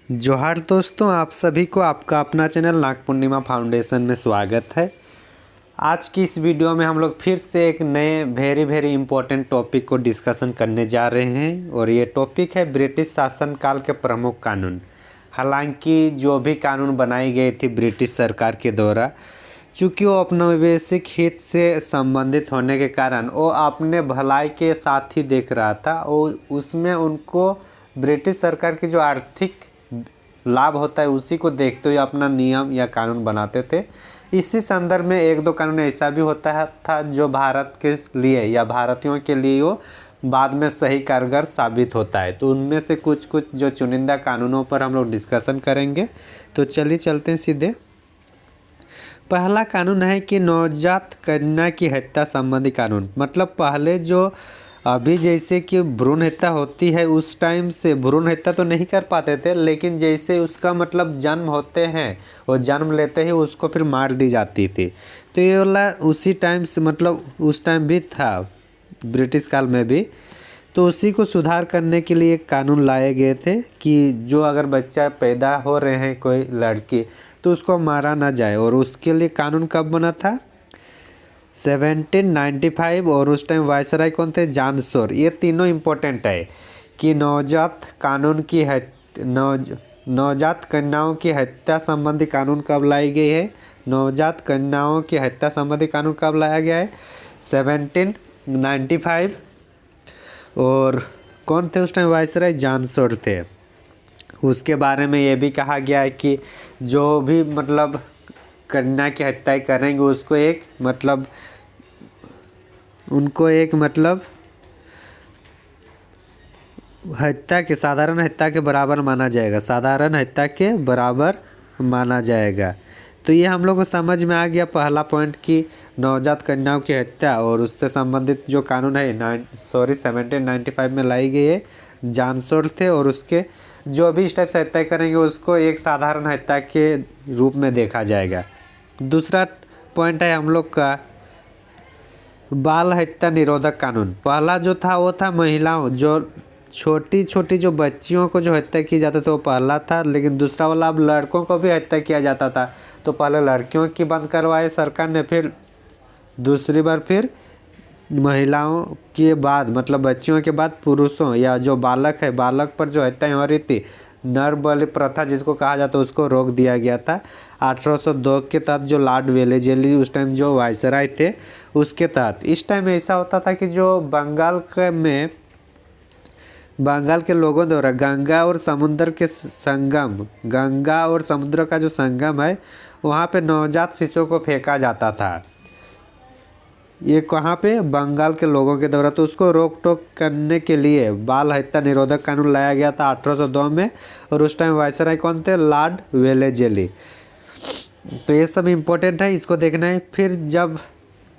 जोहार दोस्तों, आप सभी को आपका अपना चैनल नाग पूर्णिमा फाउंडेशन में स्वागत है। आज की इस वीडियो में हम लोग फिर से एक नए वेरी इम्पोर्टेंट टॉपिक को डिस्कशन करने जा रहे हैं और ये टॉपिक है ब्रिटिश शासनकाल के प्रमुख कानून। हालांकि जो भी कानून बनाई गई थी ब्रिटिश सरकार के द्वारा, चूँकि वो औपनिवेशिक हित से संबंधित होने के कारण वो अपने भलाई के साथ ही देख रहा था और उसमें उनको ब्रिटिश सरकार की जो आर्थिक लाभ होता है उसी को देखते हुए अपना नियम या कानून बनाते थे। इसी संदर्भ में एक दो कानून ऐसा भी होता था जो भारत के लिए या भारतीयों के लिए वो बाद में सही कारगर साबित होता है। तो उनमें से कुछ जो चुनिंदा कानूनों पर हम लोग डिस्कशन करेंगे। तो चलिए चलते हैं सीधे। पहला कानून है कि नवजात कन्या की हत्या संबंधी कानून। मतलब पहले जो अभी जैसे कि भ्रूण हत्या होती है उस टाइम से भ्रूण हत्या तो नहीं कर पाते थे, लेकिन जैसे उसका मतलब जन्म होते हैं और जन्म लेते ही उसको फिर मार दी जाती थी। तो ये वाला उसी टाइम से मतलब उस टाइम भी था ब्रिटिश काल में भी। तो उसी को सुधार करने के लिए कानून लाए गए थे कि जो अगर बच्चा पैदा हो रहे हैं कोई लड़की तो उसको मारा ना जाए। और उसके लिए कानून कब बना था? 1795। और उस टाइम वायसराय कौन थे? John Shore. ये तीनों इम्पोर्टेंट है कि नवजात कन्याओं की हत्या संबंधी कानून कब लाई गई है। नवजात कन्याओं की हत्या संबंधी कानून कब लाया गया है? 1795। और कौन थे उस टाइम वायसराय? जॉन शोर थे। उसके बारे में ये भी कहा गया है कि जो भी मतलब कन्या की हत्या करेंगे उसको एक मतलब साधारण हत्या के बराबर माना जाएगा। साधारण हत्या के बराबर माना जाएगा। तो ये हम लोग को समझ में आ गया पहला पॉइंट कि नवजात कन्याओं की हत्या और उससे संबंधित जो कानून है 1795 में लाई गई है। जॉन शोर थे और उसके जो भी इस टाइप से हत्या करेंगे उसको एक साधारण हत्या के रूप में देखा जाएगा। दूसरा पॉइंट है हम लोग का बाल हत्या निरोधक कानून। पहला जो था वो था महिलाओं, जो छोटी छोटी जो बच्चियों को जो हत्या की जाता था वो पहला था। लेकिन दूसरा वाला अब लड़कों को भी हत्या किया जाता था। तो पहले लड़कियों की बंद करवाए सरकार ने, फिर दूसरी बार फिर महिलाओं के बाद मतलब बच्चियों के बाद पुरुषों या जो बालक है, बालक पर जो हत्याएं हो रही थी, नर बलि प्रथा जिसको कहा जाता है, उसको रोक दिया गया था। 1802 के तहत जो लॉर्ड वेलेज़ली उस टाइम जो वायसराय थे उसके तहत। इस टाइम ऐसा होता था कि जो बंगाल के लोगों द्वारा गंगा और समुद्र का जो संगम है वहाँ पे नवजात शिशुओं को फेंका जाता था। ये कहाँ पे? बंगाल के लोगों के द्वारा। तो उसको रोक टोक करने के लिए बाल हत्या निरोधक कानून लाया गया था 1802 में। और उस टाइम वायसराय कौन थे? लॉर्ड वेलेज़ली। तो ये सब इम्पोर्टेंट है, इसको देखना है। फिर जब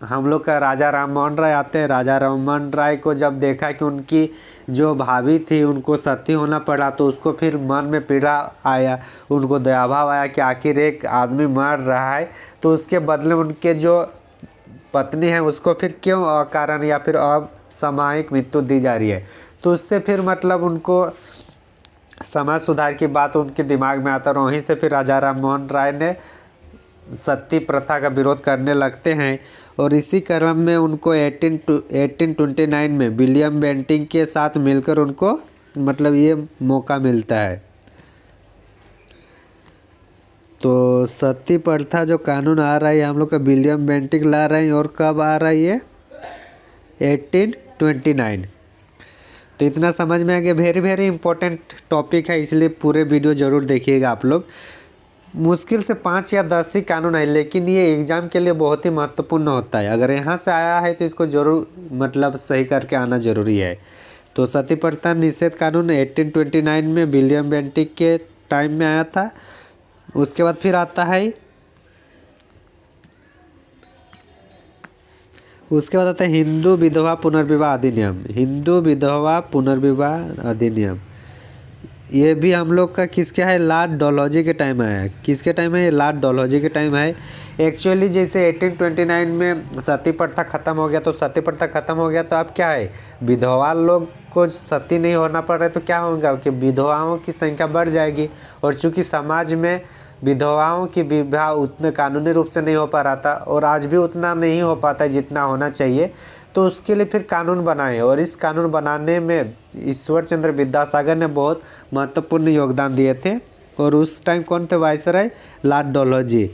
हम लोग का राजा राममोहन राय आते हैं, राजा राममोहन राय को जब देखा कि उनकी जो भाभी थी उनको सती होना पड़ा तो उसको फिर मन में पीड़ा आया, उनको दया भाव आया कि आखिर एक आदमी मर रहा है तो उसके बदले उनके जो पत्नी है उसको फिर क्यों अकारण या फिर असामयिक मृत्यु दी जा रही है। तो उससे फिर मतलब उनको समाज सुधार की बात उनके दिमाग में आता और वहीं से फिर राजा राममोहन राय ने सती प्रथा का विरोध करने लगते हैं। और इसी क्रम में उनको 1829 में विलियम बेंटिंक के साथ मिलकर उनको मतलब ये मौका मिलता है। तो सती प्रथा जो कानून आ रहा है हम लोग का विलियम बेंटिंक ला रहे हैं। और कब आ रहा है ये? 1829। तो इतना समझ में आ गया। वेरी इंपॉर्टेंट टॉपिक है, इसलिए पूरे वीडियो ज़रूर देखिएगा आप लोग। मुश्किल से 5 या 10 ही कानून है, लेकिन ये एग्ज़ाम के लिए बहुत ही महत्वपूर्ण होता है। अगर यहाँ से आया है तो इसको ज़रूर मतलब सही करके आना ज़रूरी है। तो सती प्रथा निषेध कानून 1829 में विलियम बेंटिक के टाइम में आया था। उसके बाद फिर आता है हिंदू विधवा पुनर्विवाह अधिनियम। हिंदू विधवा पुनर्विवाह अधिनियम ये भी हम लोग का किसके है, लॉर्ड डलहौजी के टाइम आया है। किसके टाइम है, ये लॉर्ड डलहौजी के टाइम है। एक्चुअली जैसे 1829 में सती प्रथा ख़त्म हो गया, तो सती प्रथा ख़त्म हो गया तो अब क्या है, विधवा लोग को सती नहीं होना पड़ रहा है, तो क्या होगा कि विधवाओं की संख्या बढ़ जाएगी। और चूँकि समाज में विधवाओं की विवाह उतने कानूनी रूप से नहीं हो पा रहा था, और आज भी उतना नहीं हो पाता जितना होना चाहिए, तो उसके लिए फिर कानून बनाए। और इस कानून बनाने में ईश्वर चंद्र विद्यासागर ने बहुत महत्वपूर्ण योगदान दिए थे। और उस टाइम कौन थे, वायसराय लॉर्ड डलहौजी।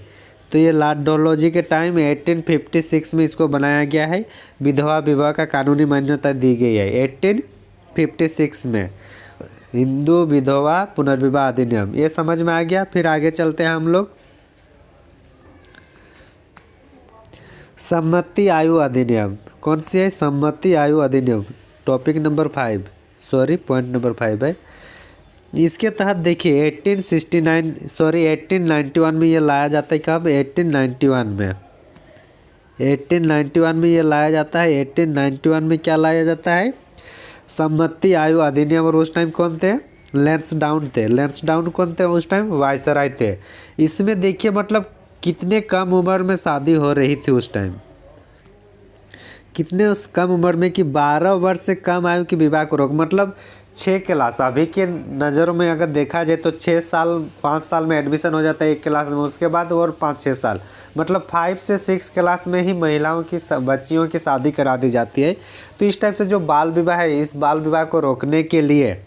तो ये लॉर्ड डलहौजी के टाइम 1856 में इसको बनाया गया है, विधवा विवाह का कानूनी मान्यता दी गई है 1856 में, हिंदू विधवा पुनर्विवाह अधिनियम। ये समझ में आ गया। फिर आगे चलते हैं हम लोग, सम्मति आयु अधिनियम। कौन सी है, सम्मति आयु अधिनियम, topic number 5, sorry point number 5 है। इसके तहत देखिए 1891 में ये लाया जाता है। कब, 1891 में, 1891 में ये लाया जाता है। 1891 में क्या लाया जाता है, सम्मति आयु अधिनियम। और उस टाइम कौन थे, लैंसडाउन थे। लैंसडाउन कौन थे उस टाइम, वायसराय थे। इसमें देखिए मतलब कितने कम उम्र में शादी हो रही थी उस टाइम, कितने उस कम उम्र में कि 12 वर्ष से कम आयु की विवाह को रोक, मतलब 6 क्लास। अभी के नज़रों में अगर देखा जाए तो 6 साल 5 साल में एडमिशन हो जाता है एक क्लास में, उसके बाद और 5-6 साल, मतलब 5 से 6 क्लास में ही महिलाओं की बच्चियों की शादी करा दी जाती है। तो इस टाइप से जो बाल विवाह है, इस बाल विवाह को रोकने के लिए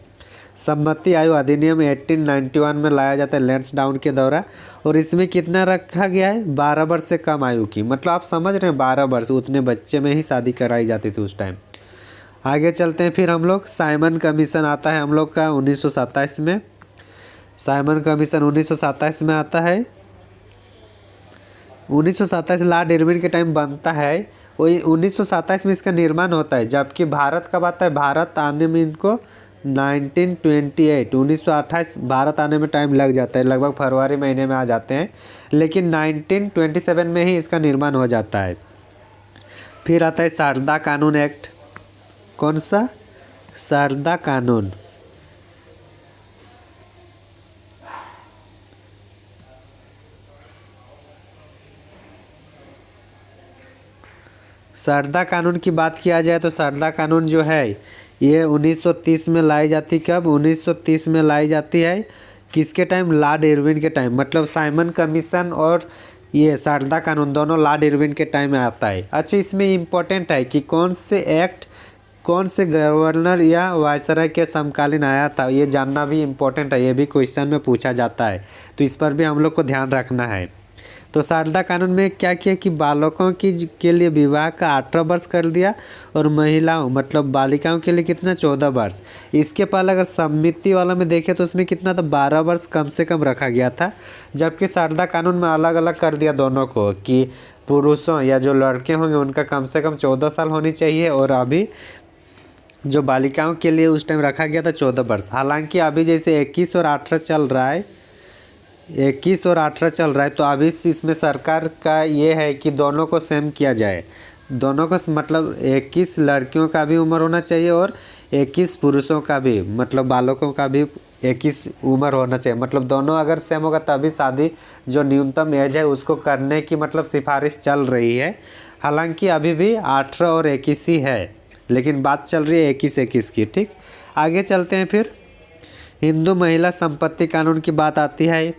सम्मति आयु अधिनियम 1891 में लाया जाता है लैंसडाउन के द्वारा। और इसमें कितना रखा गया है, 12 वर्ष से कम आयु की, मतलब आप समझ रहे हैं 12 वर्ष, उतने बच्चे में ही शादी कराई जाती थी उस टाइम। आगे चलते हैं फिर हम लोग, साइमन कमीशन आता है हम लोग का 1927 में। साइमन कमीशन 1927 में आता है। 1927 लॉर्ड इरविन के टाइम बनता है। वही 1927 में इसका निर्माण होता है, जबकि भारत कब आता है, भारत आने में इनको 1928 भारत आने में टाइम लग जाता है, लगभग फरवरी महीने में आ जाते हैं, लेकिन 1927 में ही इसका निर्माण हो जाता है। फिर आता है शारदा कानून एक्ट। कौन सा, शारदा कानून। शारदा कानून की बात किया जाए तो शारदा कानून जो है ये 1930 में लाई जाती। कब, 1930 में लाई जाती है। किसके टाइम, लॉर्ड इरविन के टाइम, मतलब साइमन कमीशन और ये शारदा कानून दोनों लॉर्ड इरविन के टाइम में आता है। अच्छा, इसमें इम्पोर्टेंट है कि कौन से एक्ट कौन से गवर्नर या वायसराय के समकालीन आया था, ये जानना भी इम्पोर्टेंट है, ये भी क्वेश्चन में पूछा जाता है, तो इस पर भी हम लोग को ध्यान रखना है। तो शारदा कानून में क्या किया कि बालकों के लिए विवाह का 18 वर्ष कर दिया, और महिलाओं मतलब बालिकाओं के लिए कितना, 14 वर्ष। इसके पहले अगर समिति वाला में देखें तो उसमें कितना था, 12 वर्ष कम से कम रखा गया था। जबकि शारदा कानून में अलग अलग कर दिया दोनों को, कि पुरुषों या जो लड़के होंगे उनका कम से कम 14 साल होनी चाहिए, और अभी जो बालिकाओं के लिए उस टाइम रखा गया था 14 वर्ष। हालांकि अभी जैसे 21 और 18 चल रहा है, 21 और 18 चल रहा है, तो अभी इसमें सरकार का ये है कि दोनों को सेम किया जाए, दोनों को, मतलब 21 लड़कियों का भी उम्र होना चाहिए और 21 पुरुषों का भी, मतलब बालकों का भी 21 उम्र होना चाहिए, मतलब दोनों अगर सेम होगा तभी शादी जो न्यूनतम एज है उसको करने की मतलब सिफारिश चल रही है। हालांकि अभी भी 18 और 21 ही है, लेकिन बात चल रही है 21 की। ठीक, आगे चलते हैं फिर। हिंदू महिला संपत्ति कानून की बात आती है।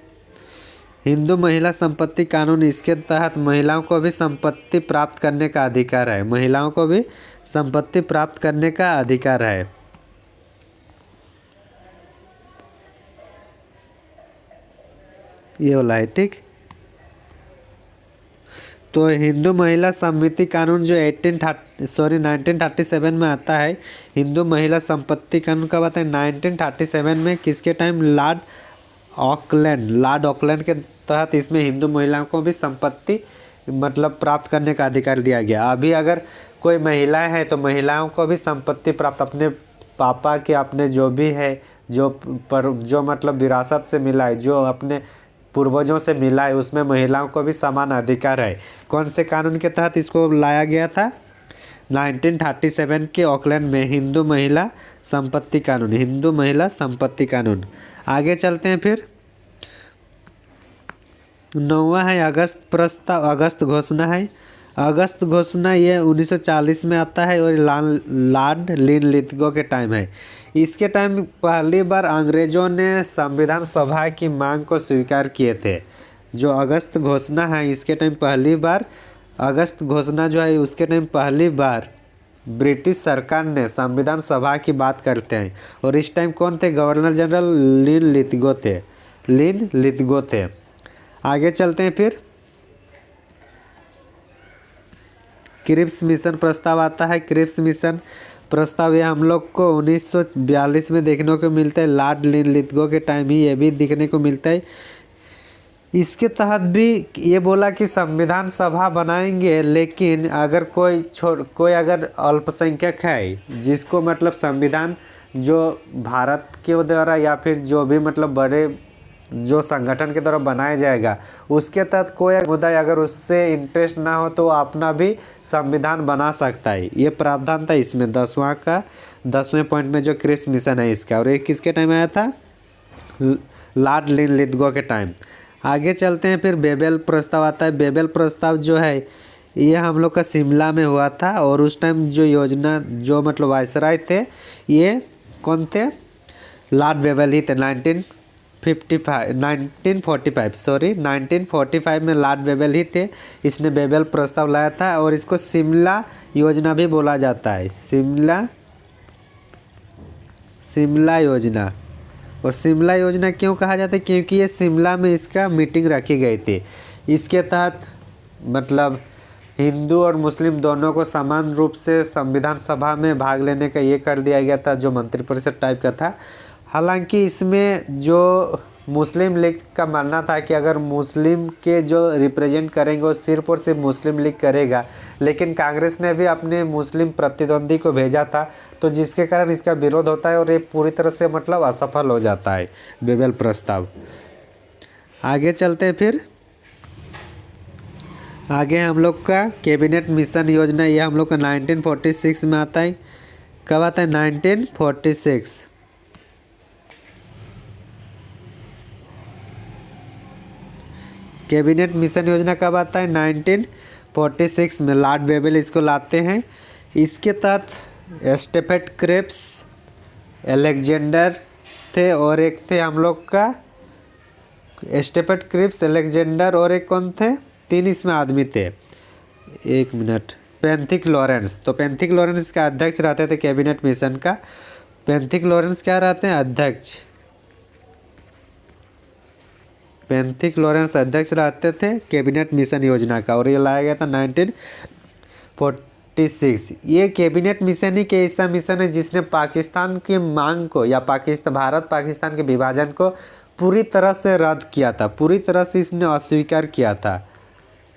हिंदू महिला संपत्ति कानून, इसके तहत महिलाओं को भी संपत्ति प्राप्त करने का अधिकार है, महिलाओं को भी संपत्ति प्राप्त करने का अधिकार है। ये वाला है। ठीक, तो हिंदू महिला समिति कानून जो 1937 में आता है। हिंदू महिला संपत्ति कानून कब आता है, 1937 में। किसके टाइम, लॉर्ड ऑकलैंड के तहत इसमें हिंदू महिलाओं को भी संपत्ति मतलब प्राप्त करने का अधिकार दिया गया। अभी अगर कोई महिलाएं हैं तो महिलाओं को भी संपत्ति प्राप्त, अपने पापा के, अपने जो भी है, जो मतलब विरासत से मिला है, जो अपने पूर्वजों से मिला है, उसमें महिलाओं को भी समान अधिकार है। कौन से कानून के तहत इसको लाया गया था, 1937 के ऑकलैंड में हिंदू महिला संपत्ति कानून, हिंदू महिला संपत्ति कानून। आगे चलते हैं फिर 9वां है अगस्त प्रस्ताव, अगस्त घोषणा है। अगस्त घोषणा ये 1940 में आता है और लॉर्ड लिनलिथगो के टाइम है। इसके टाइम पहली बार अंग्रेज़ों ने संविधान सभा की मांग को स्वीकार किए थे। जो अगस्त घोषणा है इसके टाइम पहली बार, अगस्त घोषणा जो है उसके टाइम पहली बार ब्रिटिश सरकार ने संविधान सभा की बात करते हैं। और इस टाइम कौन थे? गवर्नर जनरल लिनलिथगो थे। आगे चलते हैं फिर क्रिप्स मिशन प्रस्ताव आता है। क्रिप्स मिशन प्रस्ताव ये हम लोग को 1942 में देखने को मिलता है। लॉर्ड लिनलिथगो के टाइम ही ये भी देखने को मिलता है। इसके तहत भी ये बोला कि संविधान सभा बनाएंगे, लेकिन अगर कोई अगर अल्पसंख्यक है जिसको मतलब संविधान जो भारत के द्वारा या फिर जो भी मतलब बड़े जो संगठन के द्वारा बनाया जाएगा उसके तहत कोई समुदाय अगर उससे इंटरेस्ट ना हो तो अपना भी संविधान बना सकता है। ये प्रावधान था इसमें 10वें पॉइंट में जो क्रिप्स मिशन है इसका। और ये किसके टाइम आया था? लॉर्ड लिनलिथगो के टाइम। आगे चलते हैं फिर बेबेल प्रस्ताव आता है। बेबेल प्रस्ताव जो है ये हम लोग का शिमला में हुआ था। और उस टाइम जो योजना जो मतलब वायसराय थे ये कौन थे? लॉर्ड बेबेल ही थे। 1945 में लॉर्ड बेबेल ही थे। इसने बेबेल प्रस्ताव लाया था और इसको शिमला योजना भी बोला जाता है। शिमला योजना। और शिमला योजना क्यों कहा जाता है? क्योंकि ये शिमला में इसका मीटिंग रखी गई थी। इसके तहत मतलब हिंदू और मुस्लिम दोनों को समान रूप से संविधान सभा में भाग लेने का ये कर दिया गया था, जो मंत्रिपरिषद टाइप का था। हालांकि इसमें जो मुस्लिम लीग का मानना था कि अगर मुस्लिम के जो रिप्रेजेंट करेंगे वो सिर्फ और सिर्फ मुस्लिम लीग करेगा, लेकिन कांग्रेस ने भी अपने मुस्लिम प्रतिद्वंदी को भेजा था, तो जिसके कारण इसका विरोध होता है और ये पूरी तरह से मतलब असफल हो जाता है बेबेल प्रस्ताव। आगे चलते हैं फिर आगे हम लोग का कैबिनेट मिशन योजना। ये हम लोग का 1946 में आता है। कब आता है? 1946। कैबिनेट मिशन योजना कब आता है? 1946 में लॉर्ड बेबेल इसको लाते हैं। इसके तहत स्टेफेट क्रिप्स, अलेक्जेंडर थे और एक थे हम लोग का स्टेफेट क्रिप्स, अलेक्जेंडर और एक कौन थे? 3 इसमें आदमी थे। एक मिनट। पेंथिक लॉरेंस। तो पेंथिक लॉरेंस इसका अध्यक्ष रहते थे कैबिनेट मिशन का। पेंथिक लॉरेंस क्या रहते हैं? अध्यक्ष। पेंथिक लॉरेंस अध्यक्ष रहते थे कैबिनेट मिशन योजना का। और ये लाया गया था 1946। ये कैबिनेट मिशन ही के ऐसा मिशन है जिसने पाकिस्तान की मांग को या भारत पाकिस्तान के विभाजन को पूरी तरह से रद्द किया था, पूरी तरह से इसने अस्वीकार किया था।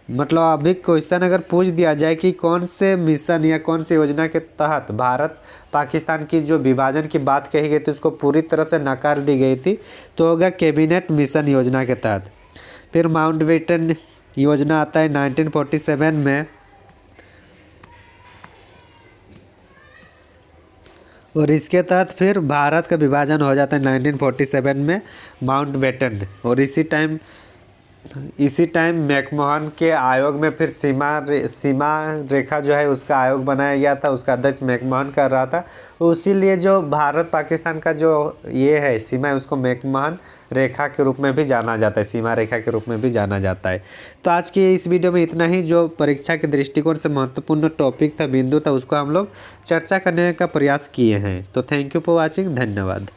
मतलब अभी क्वेश्चन अगर पूछ दिया जाए कि कौन से मिशन या कौन से योजना के तहत भारत पाकिस्तान की जो विभाजन की बात कही गई थी उसको पूरी तरह से नकार दी गई थी, तो होगा कैबिनेट मिशन योजना के तहत। फिर माउंटबेटन योजना आता है 1947 में। और इसके तहत फिर भारत का विभाजन हो जाता है 1947 में माउंटबेटन। और इसी टाइम मैकमोहन के आयोग में फिर सीमा रेखा जो है उसका आयोग बनाया गया था। उसका अध्यक्ष मैकमोहन कर रहा था। उसीलिए जो भारत पाकिस्तान का जो ये है सीमा है उसको मैकमोहन रेखा के रूप में भी जाना जाता है, सीमा रेखा के रूप में भी जाना जाता है। तो आज की इस वीडियो में इतना ही। जो परीक्षा के दृष्टिकोण से महत्वपूर्ण टॉपिक था, बिंदु था, उसको हम लोग चर्चा करने का प्रयास किए हैं। तो थैंक यू फॉर वॉचिंग। धन्यवाद।